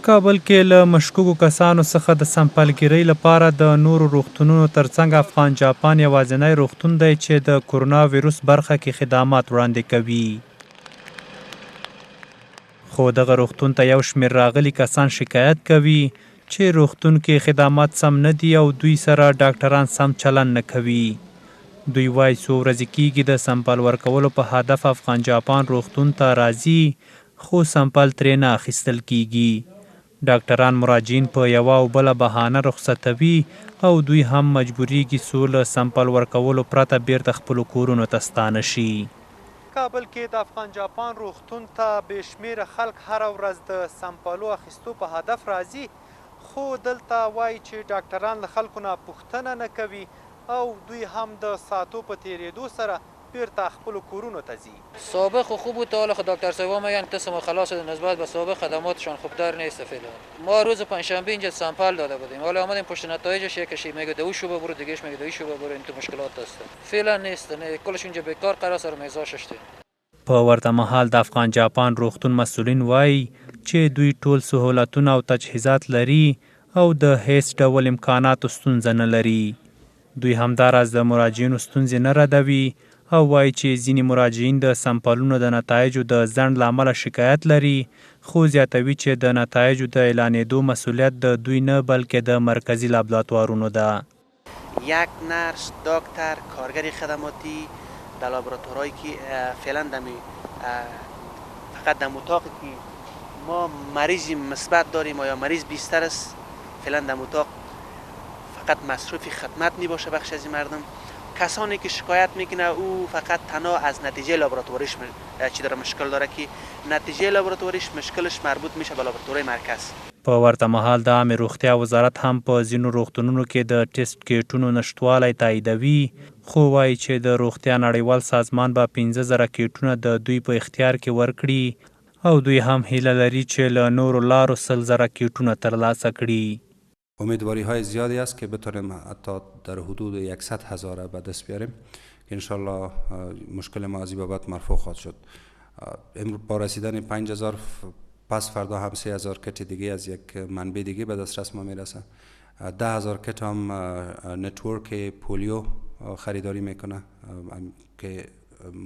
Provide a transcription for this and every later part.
کابل کې له مشکوکو کسانو څخه د سمپلګرۍ لپاره د نورو روغتونونو ترڅنګ افغان جاپان یوازینی روغتون دی چې د کرونا ویروس برخه کې خدمات وړاندې کوي. خو دغه روغتون ته یو شمېر راغلي کسان شکایت کوي چې روغتون کې خدمات سم نه دي او دوی سره ډاکټران سم چلند نه کوي. دوی وایي څو ورځې کېږي د سمپل ورکولو په هدف افغان جاپان روغتون ته راځي خو سمپل ترې نه اخیستل کېږي. ډاکټران مراجعین په یوه او بله بهانه رخصتوي او دوی هم مجبوریږي څو له سمپل ورکولو پرته بیرته خپلو کورونو ته ستانه شي. کابل کې د افغان جاپان روغتون ته بې شمېره خلک هره ورځ د سمپلو اخیستو په هدف راځي، خو دلته وایي چې ډاکټران له خلکو نه پوښتنه نه کوي او دوی هم د ساعتو په تېرېدو سره بیرته خپلو کورونو ته ځي. سابق خوب بود تا حالا دکتر صاحبا میگن قسم خلاص نسبت به سابق خدماتشان خوبتر نیست فعلا. ما روز پنجشنبه اینجا سمپل داده بودیم، حالا آمدیم پشت نتایجش یکیش میگه دوشو ببرو، دیگهش میگه دویشو ببرو، این تو مشکلات هست. فعلا نیست، نه کلش اونجا بیکار قرار سر میزاش شته. په ورته مهال د افغان جاپان روغتون مسؤلین وایي چې دوی ټول سهولتونه او تجهیزات لري او د هیڅ ډول امکاناتو ستونزه نه لري. دوی همداراز د مراجعینو ستونزې نه ردوي او وایي چې ځینې مراجعین د سمپلونو د نتایجو د ځنډ له امله شکایت لري، خو زیاتوي چې د نتایجو د اعلانېدو مسؤلیت د دوی نه بلکې د مرکزی لابراتوارونو ده. یک نرس، دکتر، کارگر خدماتی در لابراتوارهایی که فعلا فقط در اتاقی که ما مریض مثبت داریم یا مریض بیشتر است، فعلا در اتاق فقط مصروف خدمت نباشه بخش از مردم. کسانی که شکایت میکنه او فقط تنها از نتیجه لابراتواریش چی داره مشکل داره که نتیجه لابراتواریش مشکلش مربوط میشه به لابراتوری مرکز. په ورته مهال د عامه روغتیا وزارت هم په ځینو روغتونونو کې د ټیسټ کیټونو نشتوالی تاییدوي، خو وایي چې د روغتیا نړیوال سازمان به 15,000 کیټونه د دوی په اختیار کې ورکړي او دوی هم هیله لري چې له نورو لارو 100,000 کیټونه ترلاسه کړي. امیدواری های زیادی است که بتونیم حتی در حدود 100,000 به دست بیاریم که انشالله مشکل ما از این بابت مرفوع خواهد شد. امروز با رسیدن 5,000 پس فردا هم 3,000 کت دیگه از یک منبع دیگه به دسترس ما میرسه. 10,000 کت هم نتورک پولیو خریداری میکنه که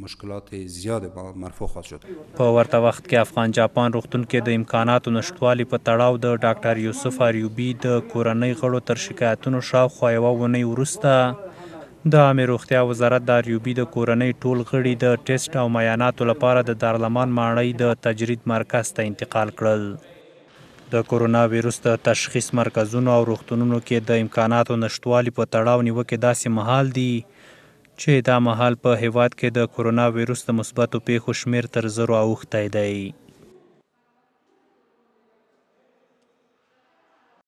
مشکلات زیاد مرفوع خواهد شد. په ورته وخت کې افغان جاپان روغتون کې د امکاناتو نشتوالي په تړاو د ډاکټر یوسف اریوبي د کورنۍ غړو تر شکایتونو شاوخوا یوه اونۍ وروسته د عامه روغتیا وزارت د اریوبي د کورنۍ ټول غړي د ټیسټ او معایناتو لپاره د دارالمان ماڼۍ د تجرید مرکز ته انتقال کړل. د کرونا ویروس د تشخیص مرکزونو او روغتونونو کې د امکاناتو نشتوالي په تړاو نیوکې داسې مهال دي چې دا مهال په هیواد کې د کرونا ویروس د مثبتو پیښو شمیر تر 0 اوښتی دی.